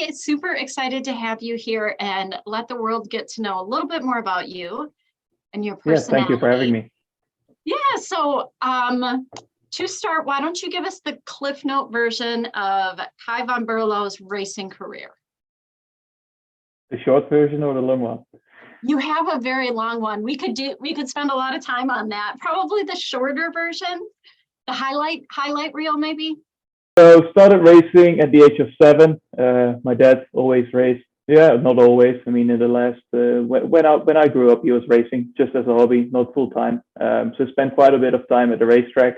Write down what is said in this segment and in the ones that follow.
Kay, super excited to have you here and let the world get to know a little bit more about you and your personality. Yes, thank you for having me. Yeah, so to start, why don't you give us the Cliff Note version of Kay van Berlo's racing career? The short version or the long one? You have a very long one. We could spend a lot of time on that. Probably the shorter version, the highlight reel maybe. So started racing at the age of 7. My dad always raced. Yeah, not always. I mean, in the last when I grew up, he was racing just as a hobby, not full time. So spent quite a bit of time at the racetrack.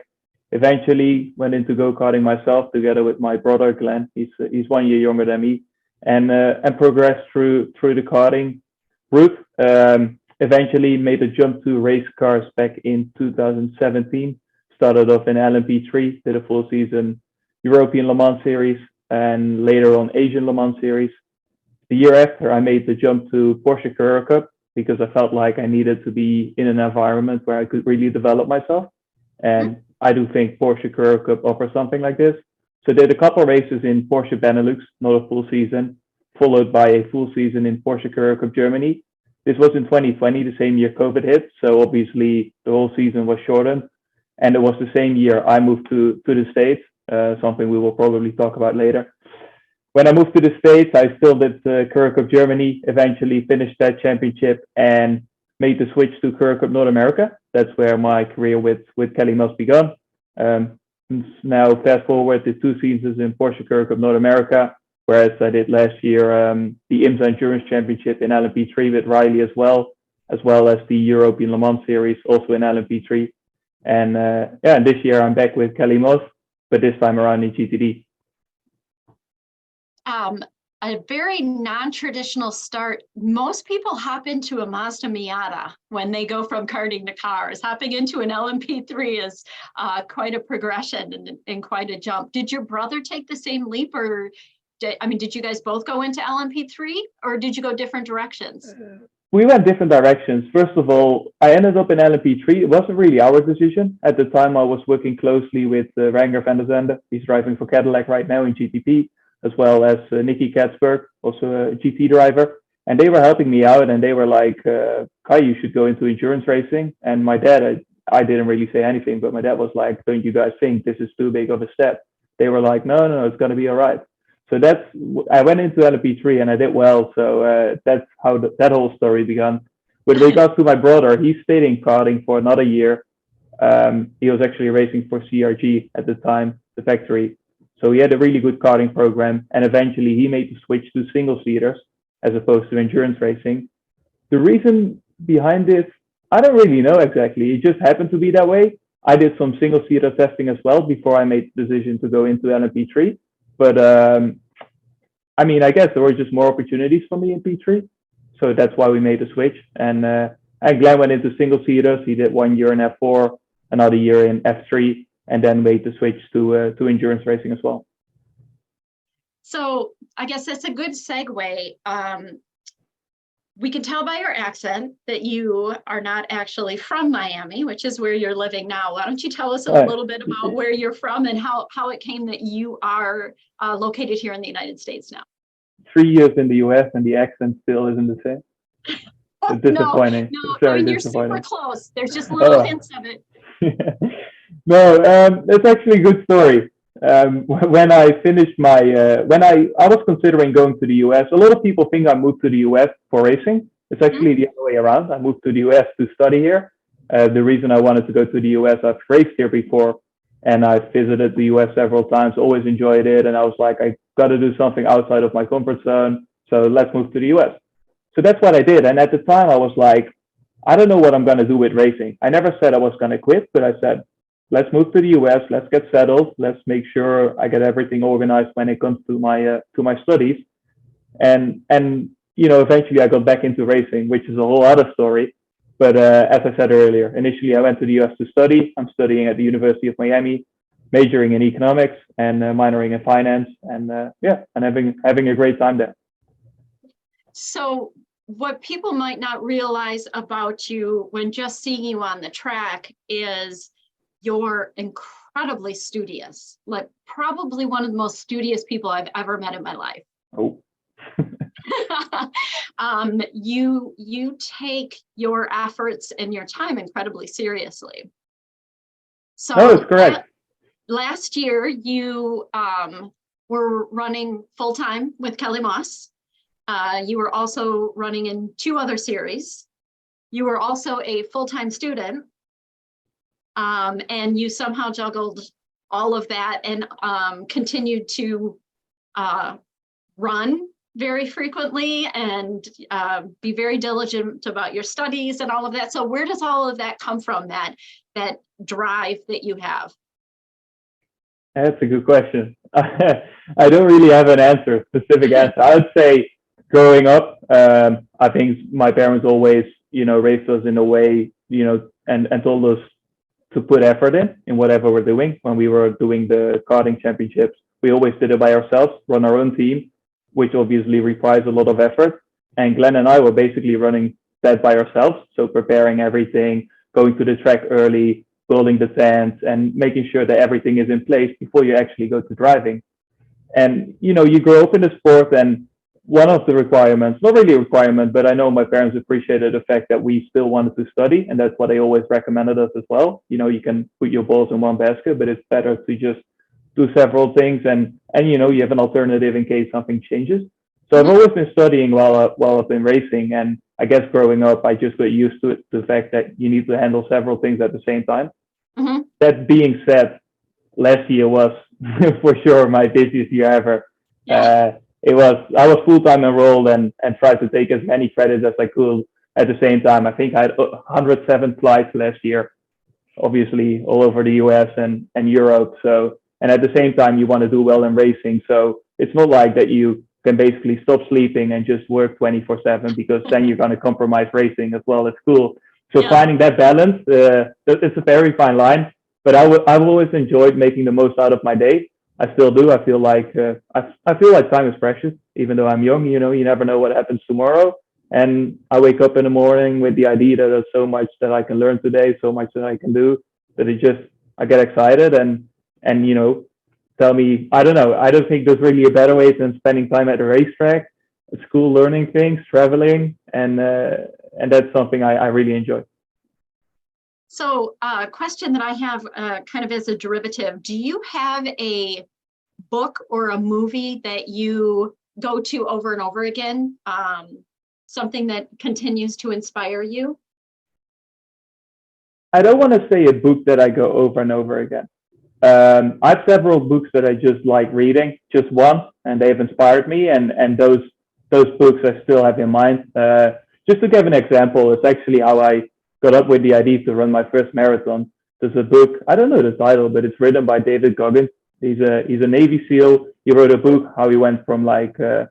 Eventually went into go-karting myself together with my brother Glenn. He's 1 year younger than me, and progressed through the karting route. Eventually made a jump to race cars back in 2017. Started off in LMP3, did a full season European Le Mans Series, and later on Asian Le Mans Series. The year after, I made the jump to Porsche Carrera Cup because I felt like I needed to be in an environment where I could really develop myself. And I do think Porsche Carrera Cup offers something like this. So did a couple of races in Porsche Benelux, not a full season, followed by a full season in Porsche Carrera Cup Germany. This was in 2020, the same year COVID hit. So obviously the whole season was shortened. And it was the same year I moved to the States, something we will probably talk about later. When I moved to the States, I still did Carrera Cup Germany, eventually finished that championship and made the switch to Carrera Cup North America. That's where my career with Kellymoss began. Now fast forward to 2 seasons in Porsche Carrera Cup North America, whereas I did last year the IMSA Endurance Championship in LMP3 with Riley as well as the European Le Mans Series also in LMP3. And and this year I'm back with Kellymoss, but this time around in GTD. A very non-traditional start. Most people hop into a Mazda Miata when they go from karting to cars. Hopping into an LMP3 is quite a progression and quite a jump. Did your brother take the same leap, or did you guys both go into LMP3, or did you go different directions? We went different directions. First of all, I ended up in LMP3. It wasn't really our decision. At the time, I was working closely with Renger van der Zande. He's driving for Cadillac right now in GTP, as well as Nicky Katzberg, also a GT driver. And they were helping me out, and they were like, Kai, you should go into endurance racing. And my dad, I didn't really say anything, but my dad was like, don't you guys think this is too big of a step? They were like, no, it's going to be all right. So I went into LMP3 and I did well. So that's how that whole story began. With regards to my brother, he stayed in karting for another year. He was actually racing for CRG at the time, the factory. So he had a really good karting program, and eventually he made the switch to single seaters as opposed to endurance racing. The reason behind this, I don't really know exactly. It just happened to be that way. I did some single seater testing as well before I made the decision to go into LMP3. But I guess there were just more opportunities for me in P3. So that's why we made the switch. And Glenn went into single seaters. He did 1 year in F4, another year in F3, and then made the switch to endurance racing as well. So I guess that's a good segue. We can tell by your accent that you are not actually from Miami, which is where you're living now. Why don't you tell us a little bit about where you're from and how it came that you are located here in the United States now? 3 years in the US and the accent still isn't the same. It's disappointing. No, you're super close. There's just little hints of it. No, it's actually a good story. When I finished my, I was considering going to the US. A lot of people think I moved to the US for racing. It's actually the other way around. I moved to the US to study here. The reason I wanted to go to the US, I've raced here before, and I've visited the US several times, always enjoyed it. And I was like, I got to do something outside of my comfort zone. So let's move to the US. So that's what I did. And at the time I was like, I don't know what I'm going to do with racing. I never said I was going to quit, but I said, let's move to the US, let's get settled, let's make sure I get everything organized when it comes to my studies. And eventually I got back into racing, which is a whole other story. But as I said earlier, initially I went to the US to study. I'm studying at the University of Miami, majoring in economics and minoring in finance, and having a great time there. So what people might not realize about you when just seeing you on the track is you're incredibly studious, like probably one of the most studious people I've ever met in my life. Oh, You take your efforts and your time incredibly seriously. So No, it's correct. Last year, you were running full-time with Kellymoss. You were also running in 2 other series. You were also a full-time student. And you somehow juggled all of that and continued to run very frequently and be very diligent about your studies and all of that. So where does all of that come from, that drive that you have? That's a good question. I don't really have an specific answer. I would say growing up, I think my parents always, raised us in a way, and told us to put effort in whatever we're doing. When we were doing the karting championships, we always did it by ourselves, run our own team, which obviously requires a lot of effort. And Glenn and I were basically running that by ourselves. So preparing everything, going to the track early, building the tents, and making sure that everything is in place before you actually go to driving. And, you grow up in the sport, and one of the requirements, not really a requirement, but I know my parents appreciated the fact that we still wanted to study, and that's what they always recommended us as well. You can put your balls in one basket, but it's better to just do several things, and you have an alternative in case something changes. So I've always been studying while I've been racing, and I guess growing up, I just got used to it, the fact that you need to handle several things at the same time. Mm-hmm. That being said, last year was for sure my busiest year ever. Yeah. I was full-time enrolled and tried to take as many credits as I could at the same time. I think I had 107 flights last year, obviously all over the US and Europe. So, and at the same time, you want to do well in racing. So it's not like that you can basically stop sleeping and just work 24/7, because then you're going to compromise racing as well at school. So finding that balance, it's a very fine line. But I've always enjoyed making the most out of my day. I still do. I feel like time is precious, even though I'm young. You never know what happens tomorrow. And I wake up in the morning with the idea that there's so much that I can learn today, so much that I can do, that I get excited and tell me, I don't know. I don't think there's really a better way than spending time at the racetrack, at school, learning things, traveling, and that's something I really enjoy. So a question that I have kind of as a derivative, do you have a book or a movie that you go to over and over again? Something that continues to inspire you? I don't want to say a book that I go over and over again. I have several books that I just like reading, just one, and they've inspired me, and those books I still have in mind. Just to give an example, it's actually how I got up with the idea to run my first marathon. There's a book, I don't know the title, but it's written by David Goggins. He's a Navy SEAL. He wrote a book how he went from like a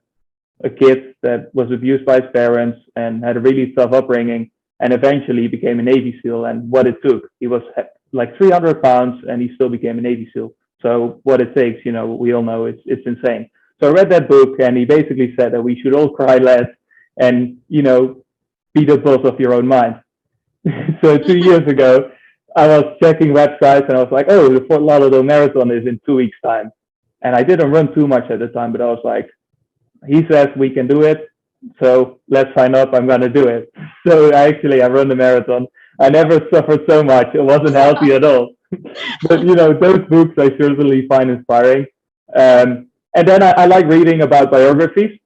kid that was abused by his parents and had a really tough upbringing, and eventually became a Navy SEAL. And what it took, he was like 300 pounds, and he still became a Navy SEAL. So what it takes, we all know it's insane. So I read that book, and he basically said that we should all cry less and, be the boss of your own mind. So 2 years ago, I was checking websites, and I was like, oh, the Fort Lauderdale Marathon is in 2 weeks' time. And I didn't run too much at the time, but I was like, he says we can do it, so let's sign up. I'm going to do it. So I run the marathon. I never suffered so much. It wasn't healthy at all. But, those books I certainly find inspiring. And then I like reading about biographies.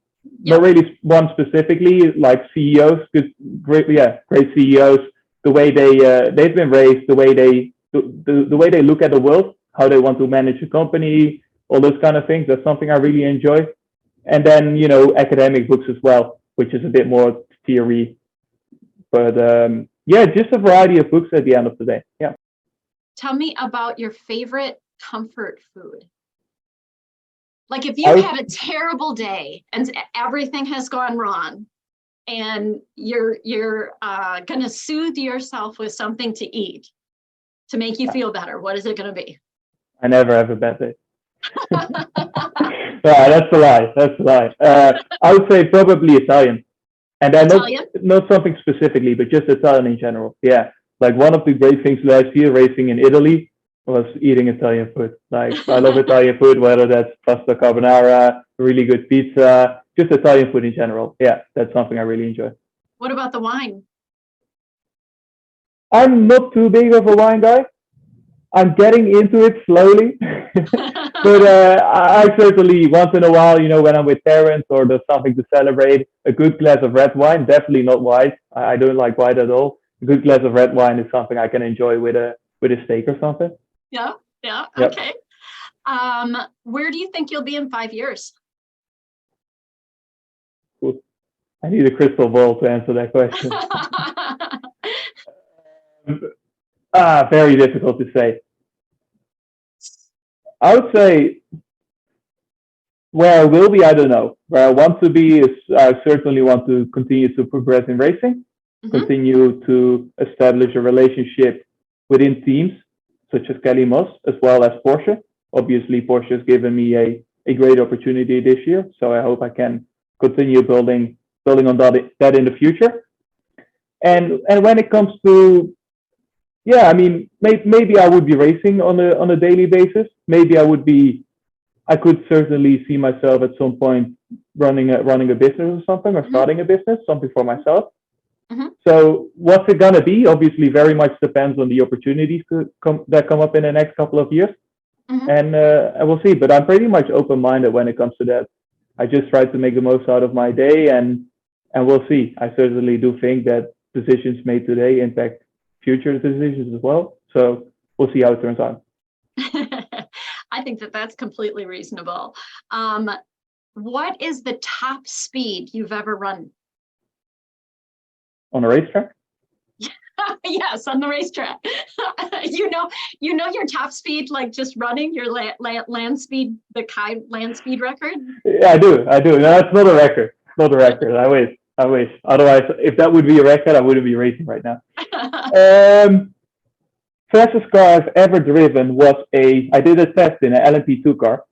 Not really one specifically, like CEOs, great CEOs. The way they've been raised, the way they look at the world, how they want to manage a company, all those kind of things. That's something I really enjoy. And then academic books as well, which is a bit more theory. But just a variety of books at the end of the day. Yeah. Tell me about your favorite comfort food. Like if you had a terrible day and everything has gone wrong, and you're going to soothe yourself with something to eat to make you feel better, what is it going to be? I never have a bad day. That's a lie. I would say probably Italian. And then not something specifically, but just Italian in general. Yeah. Like one of the great things last year racing in Italy was eating Italian food. Like I love Italian food, whether that's pasta carbonara, really good pizza, just Italian food in general. Yeah, that's something I really enjoy. What about the wine? I'm not too big of a wine guy. I'm getting into it slowly, but I certainly once in a while, when I'm with parents or there's something to celebrate, a good glass of red wine, definitely not white. I don't like white at all. A good glass of red wine is something I can enjoy with a steak or something. Yeah, Yep. okay. Where do you think you'll be in 5 years? Cool. I need a crystal ball to answer that question. Very difficult to say. I would say where I will be, I don't know. Where I want to be is I certainly want to continue to progress in racing, continue to establish a relationship within teams such as Kellymoss as well as Porsche. Obviously, Porsche has given me a great opportunity this year, so I hope I can continue building on that in the future. And when it comes to maybe I would be racing on a daily basis. Maybe I could certainly see myself at some point running a business or something, or starting a business, something for myself. So what's it gonna be? Obviously, very much depends on the opportunities that come up in the next couple of years, and we'll see. But I'm pretty much open-minded when it comes to that. I just try to make the most out of my day, and we'll see. I certainly do think that decisions made today impact future decisions as well. So we'll see how it turns out. I think that's completely reasonable. What is the top speed you've ever run? On a racetrack? Yes, on the racetrack. you know your top speed, like just running your land speed, the Kay land speed record? Yeah, I do. No, that's not a record. Not a record. I wish. Otherwise, if that would be a record, I wouldn't be racing right now. Fastest car I've ever driven was I did a test in an LMP2 car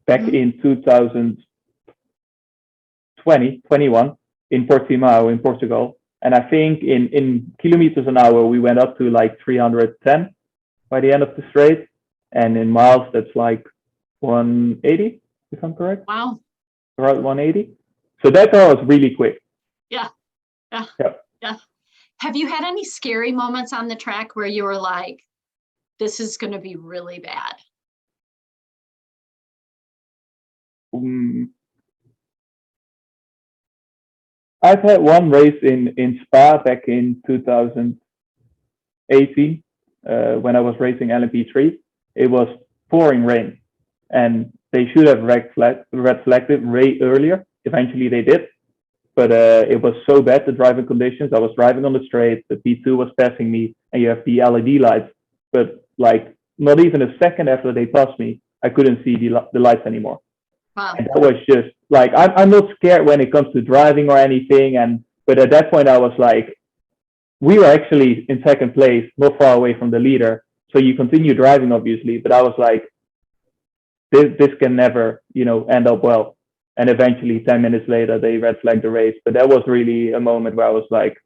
back in 2021 in Portimao in Portugal. And I think in kilometers an hour, we went up to like 310 by the end of the straight. And in miles, that's like 180, if I'm correct. Wow. Around 180. So that car was really quick. Yeah. Yep. Yeah. Have you had any scary moments on the track where you were like, this is going to be really bad? I've had one race in Spa back in 2018 when I was racing LMP3. It was pouring rain, and they should have red flagged it way earlier. Eventually they did. But it was so bad, the driving conditions. I was driving on the straight, the P2 was passing me, and you have the LED lights. But like not even a second after they passed me, I couldn't see the lights anymore. Wow. And that was just like, I'm not scared when it comes to driving or anything. But at that point, I was like, we were actually in second place, not far away from the leader. So you continue driving, obviously. But I was like, this can never, end up well. And eventually, 10 minutes later, they red flagged the race. But that was really a moment where I was like,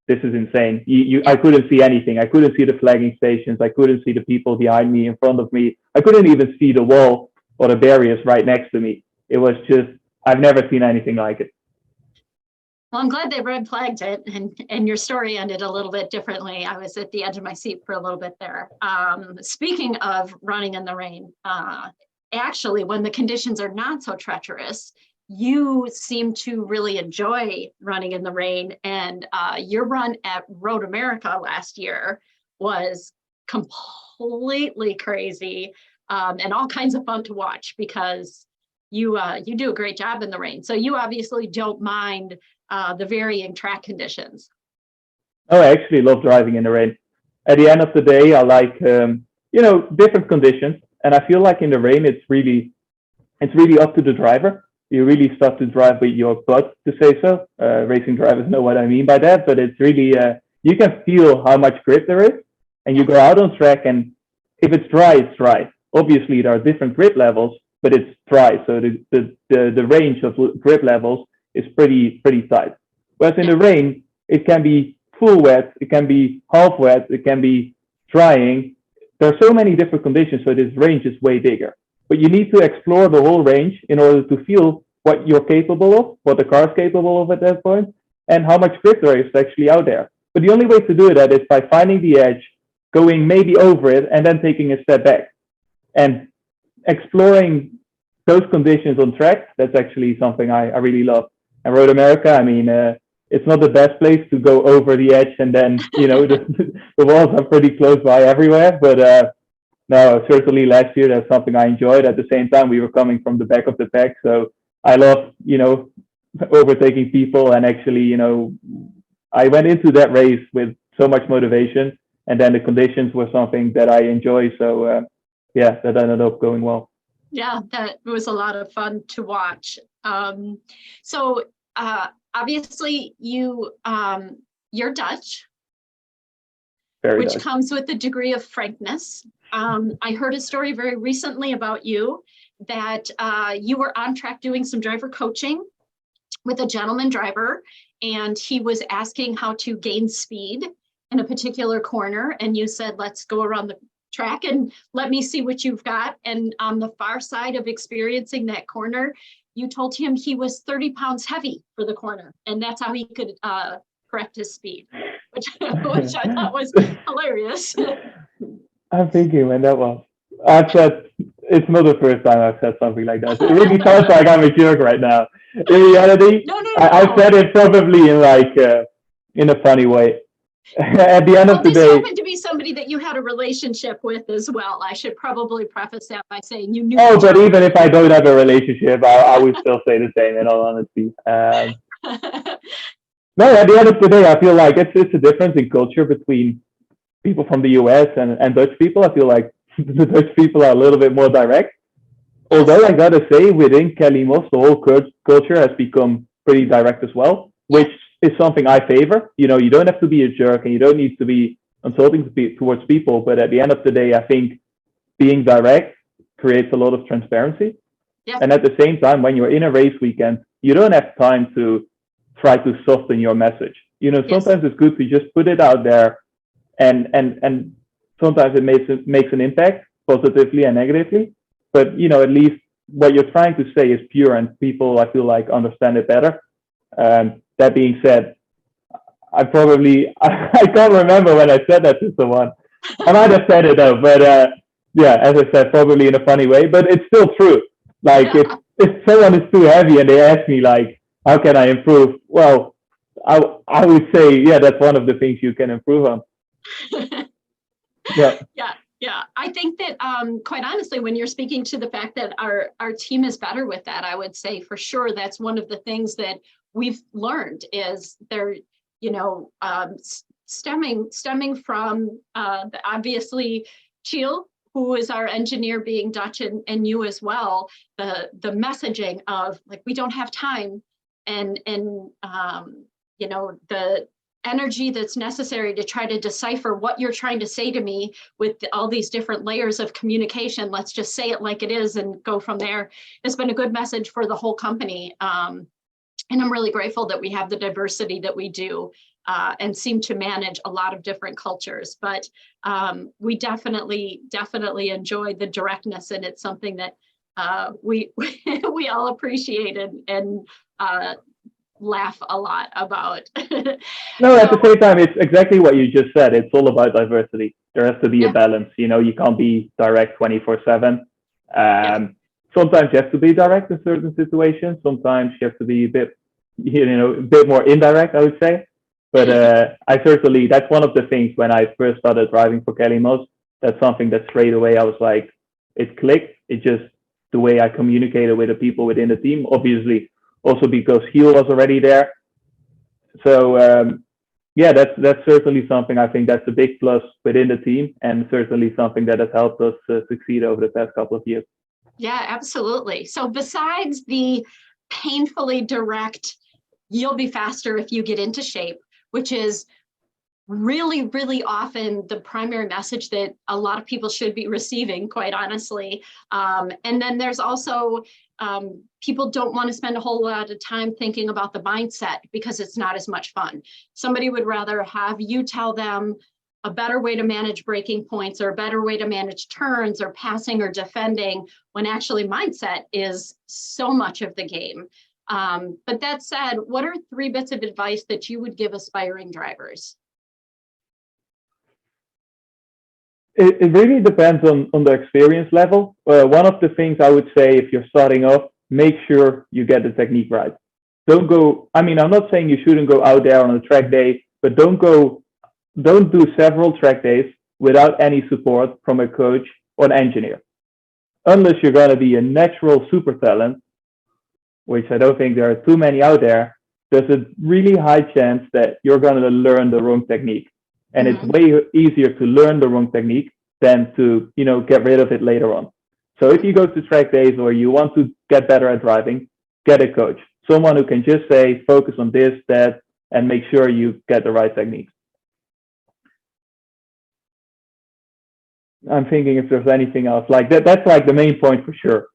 this is insane. I couldn't see anything. I couldn't see the flagging stations. I couldn't see the people behind me, in front of me. I couldn't even see the wall or the barriers right next to me. It was just, I've never seen anything like it. Well, I'm glad they red flagged it, and your story ended a little bit differently. I was at the edge of my seat for a little bit there. Speaking of running in the rain, actually, when the conditions are not so treacherous, you seem to really enjoy running in the rain. And your run at Road America last year was completely crazy and all kinds of fun to watch because you do a great job in the rain. So you obviously don't mind the varying track conditions. Oh, I actually love driving in the rain. At the end of the day, I like different conditions. And I feel like in the rain, it's really up to the driver. You really start to drive with your butt, to say so. Racing drivers know what I mean by that, but it's really, you can feel how much grip there is. And you go out on track, and if it's dry, it's dry. Obviously, there are different grip levels, but it's dry. So the range of grip levels is pretty tight. Whereas in the rain, it can be full wet, it can be half wet, it can be drying. There are so many different conditions, so this range is way bigger. But you need to explore the whole range in order to feel what you're capable of, what the car is capable of at that point, and how much grip there is actually out there. But the only way to do that is by finding the edge, going maybe over it, and then taking a step back and exploring those conditions on track. That's actually something I really love. And Road America, I mean, it's not the best place to go over the edge, and then the walls are pretty close by everywhere. But no, certainly last year that's something I enjoyed. At the same time, we were coming from the back of the pack, so I love overtaking people. And actually, I went into that race with so much motivation, and then the conditions were something that I enjoy. So yeah, that ended up going well. Yeah, that was a lot of fun to watch. So obviously you're Dutch, which Dutch. Comes with a degree of frankness. I heard a story very recently about you that you were on track doing some driver coaching with a gentleman driver, and he was asking how to gain speed in a particular corner, and you said, let's go around the track and let me see what you've got. And on the far side of experiencing that corner, you told him he was 30 pounds heavy for the corner, and that's how he could correct his speed, which I thought was hilarious. I'm thinking when that was. I've said it's not the first time I've said something like that. It really sounds like I'm a jerk right now. In reality, No. I've said it probably in a funny way. At the end of the day, this happened to be somebody that you had a relationship with as well. I should probably preface that by saying you knew. Oh, but even if I don't have a relationship, I would still say the same, in all honesty. No, at the end of the day, I feel like it's a difference in culture between people from the US and Dutch people. I feel like the Dutch people are a little bit more direct. Although I gotta say, within Kellymoss, the whole culture has become pretty direct as well, which is something I favor. You don't have to be a jerk, and you don't need to be insulting towards people. But at the end of the day, I think being direct creates a lot of transparency. Yeah. And at the same time, when you're in a race weekend, you don't have time to try to soften your message. Sometimes it's good to just put it out there, and sometimes it makes an impact positively and negatively. But at least what you're trying to say is pure, and people, I feel like, understand it better. That being said, I can't remember when I said that to someone. I might have said it though, but yeah, as I said, probably in a funny way, but it's still true. Like if someone is too heavy and they ask me like, how can I improve? Well, I would say, yeah, that's one of the things you can improve on. Yeah. I think that quite honestly, when you're speaking to the fact that our team is better with that, I would say for sure that's one of the things that we've learned is they're, stemming from obviously Chiel, who is our engineer, being Dutch, and you as well, the messaging of like, we don't have time, and the energy that's necessary to try to decipher what you're trying to say to me with all these different layers of communication. Let's just say it like it is and go from there. It's been a good message for the whole company. And I'm really grateful that we have the diversity that we do and seem to manage a lot of different cultures. But we definitely enjoy the directness, and it's something that we all appreciate and laugh a lot about. No, at the same time, it's exactly what you just said. It's all about diversity. There has to be a balance. You can't be direct 24/7. Sometimes you have to be direct in certain situations. Sometimes you have to be a bit more indirect, I would say. But that's one of the things when I first started driving for Kellymoss. That's something that straight away I was like, it clicked. It just the way I communicated with the people within the team, obviously, also because Giel was already there. So that's certainly something I think that's a big plus within the team, and certainly something that has helped us succeed over the past couple of years. Yeah, absolutely. So besides the painfully direct, you'll be faster if you get into shape, which is really, really often the primary message that a lot of people should be receiving, quite honestly. And then there's also people don't want to spend a whole lot of time thinking about the mindset because it's not as much fun. Somebody would rather have you tell them a better way to manage braking points or a better way to manage turns or passing or defending, when actually mindset is so much of the game. But that said, what are 3 bits of advice that you would give aspiring drivers? It really depends on the experience level. One of the things I would say, if you're starting off, make sure you get the technique right. Don't go, I mean, I'm not saying you shouldn't go out there on a track day, but don't do several track days without any support from a coach or an engineer. Unless you're going to be a natural super talent, which I don't think there are too many out there, there's a really high chance that you're going to learn the wrong technique. And it's way easier to learn the wrong technique than to, get rid of it later on. So if you go to track days or you want to get better at driving, get a coach. Someone who can just say, focus on this, that, and make sure you get the right techniques. I'm thinking if there's anything else like that. That's like the main point for sure.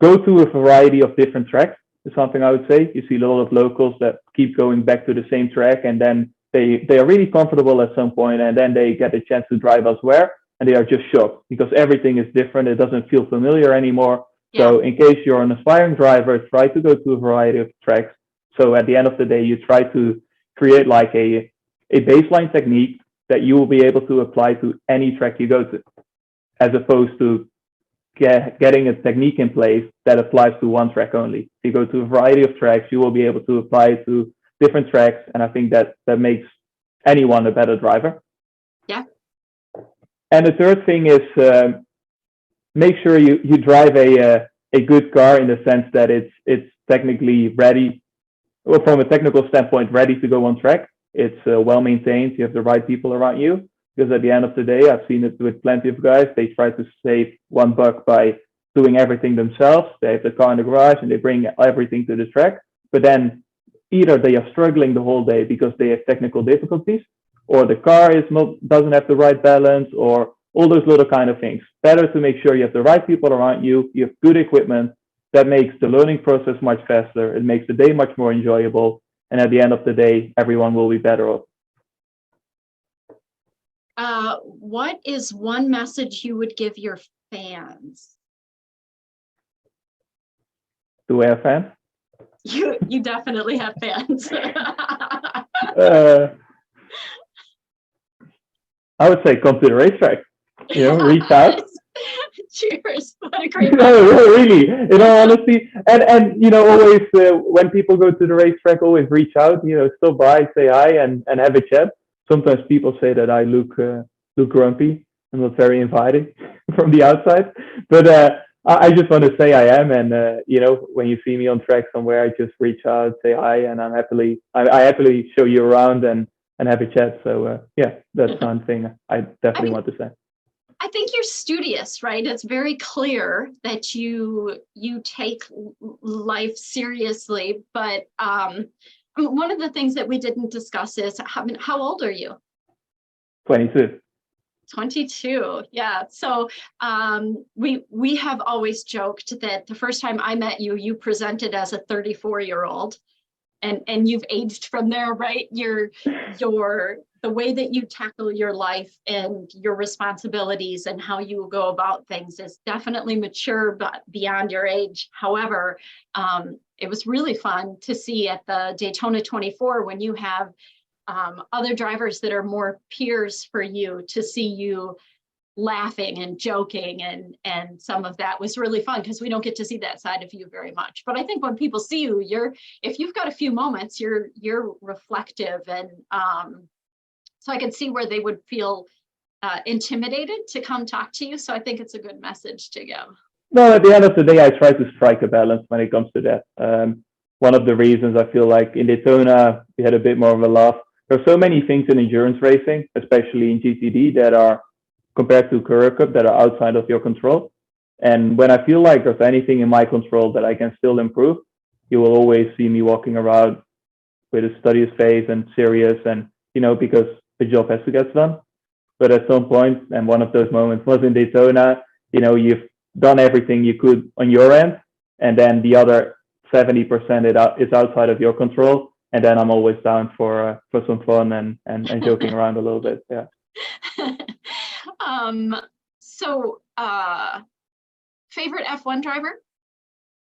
Go to a variety of different tracks is something I would say. You see a lot of locals that keep going back to the same track, and then they are really comfortable at some point, and then they get a chance to drive elsewhere, and they are just shocked because everything is different. It doesn't feel familiar anymore. Yeah. So in case you're an aspiring driver, try to go to a variety of tracks. So at the end of the day, you try to create like a baseline technique that you will be able to apply to any track you go to, as opposed to getting a technique in place that applies to one track only. If you go to a variety of tracks, you will be able to apply it to different tracks, and I think that makes anyone a better driver. Yeah. And the third thing is make sure you drive a good car in the sense that it's technically ready, or from a technical standpoint, ready to go on track. It's well maintained. You have the right people around you. Because at the end of the day, I've seen it with plenty of guys. They try to save $1 by doing everything themselves. They have the car in the garage and they bring everything to the track. But then either they are struggling the whole day because they have technical difficulties, or the car doesn't have the right balance, or all those little kind of things. Better to make sure you have the right people around you. You have good equipment. That makes the learning process much faster. It makes the day much more enjoyable. And at the end of the day, everyone will be better off. What is one message you would give your fans? Do I have fans? You definitely have fans. I would say come to the racetrack. Reach out. Cheers! What a great. No, really. In all honesty, and always when people go to the racetrack, always reach out. Stop by, say hi, and have a chat. Sometimes people say that I look grumpy. I'm not very inviting from the outside, but I just want to say I am. And when you see me on track somewhere, I just reach out, say hi, and I happily show you around and have a chat. So that's one thing I definitely want to say. I think you're studious, right? It's very clear that you take life seriously, but one of the things that we didn't discuss is how old are you? 22. 22, yeah. So we have always joked that the first time I met you, you presented as a 34-year-old, and you've aged from there, right? The way that you tackle your life and your responsibilities and how you go about things is definitely mature, but beyond your age. However, it was really fun to see at the Daytona 24 when you have other drivers that are more peers for you, to see you laughing and joking, and some of that was really fun because we don't get to see that side of you very much. But I think when people see you, if you've got a few moments, you're reflective, and so I can see where they would feel intimidated to come talk to you. So I think it's a good message to give. No, at the end of the day, I try to strike a balance when it comes to that. One of the reasons I feel like in Daytona, we had a bit more of a laugh. There are so many things in endurance racing, especially in GTD, that are, compared to Carrera Cup, that are outside of your control. And when I feel like there's anything in my control that I can still improve, you will always see me walking around with a studious face and serious, and, because the job has to get done. But at some point, and one of those moments was in Daytona, you've done everything you could on your end, and then the other 70% is outside of your control. And then I'm always down for some fun and joking around a little bit. Yeah. So, favorite F1 driver?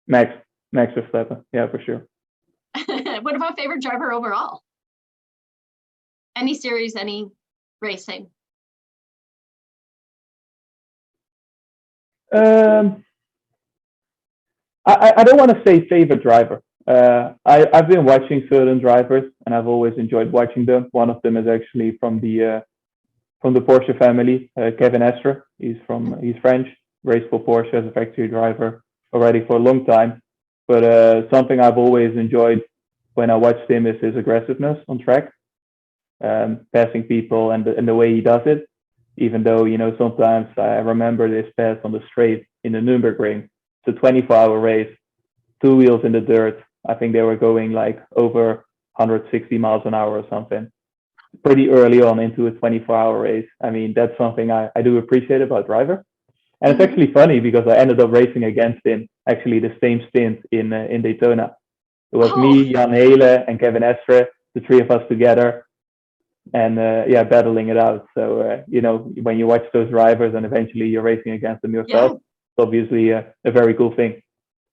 Max Verstappen. Yeah, for sure. What about favorite driver overall? Any series, any racing? I don't want to say favorite driver. I've been watching certain drivers, and I've always enjoyed watching them. One of them is actually from the Porsche family, Kevin Estre. He's French, raced for Porsche as a factory driver already for a long time. But something I've always enjoyed when I watched him is his aggressiveness on track, passing people and the way he does it. Even though, sometimes I remember this pass on the straight in the Nürburgring. It's a 24-hour race, two wheels in the dirt. I think they were going like over 160 miles an hour or something. Pretty early on into a 24-hour race. I mean, that's something I do appreciate about driver. And it's actually funny because I ended up racing against him, actually the same stint in Daytona. It was me, Jan Hele, and Kevin Estre, the three of us together, and battling it out. So, when you watch those drivers and eventually you're racing against them yourself, it's obviously a very cool thing.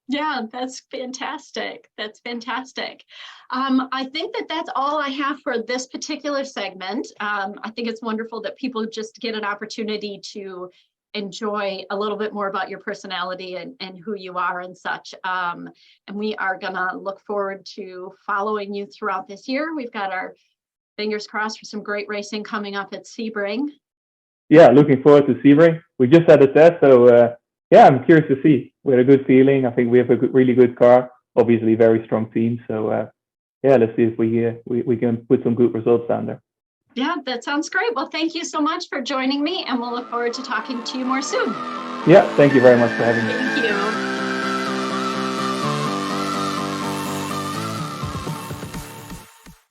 Yeah, that's fantastic. That's fantastic. I think that's all I have for this particular segment. I think it's wonderful that people just get an opportunity to enjoy a little bit more about your personality and who you are and such. And we are gonna look forward to following you throughout this year. We've got our fingers crossed for some great racing coming up at Sebring. Yeah, looking forward to Sebring. We just had a test, so I'm curious to see. We had a good feeling. I think we have a really good car, obviously very strong team. So let's see if we can put some good results down there. Yeah, that sounds great. Well, thank you so much for joining me, and we'll look forward to talking to you more soon. Yeah, thank you very much for having me. Thank you.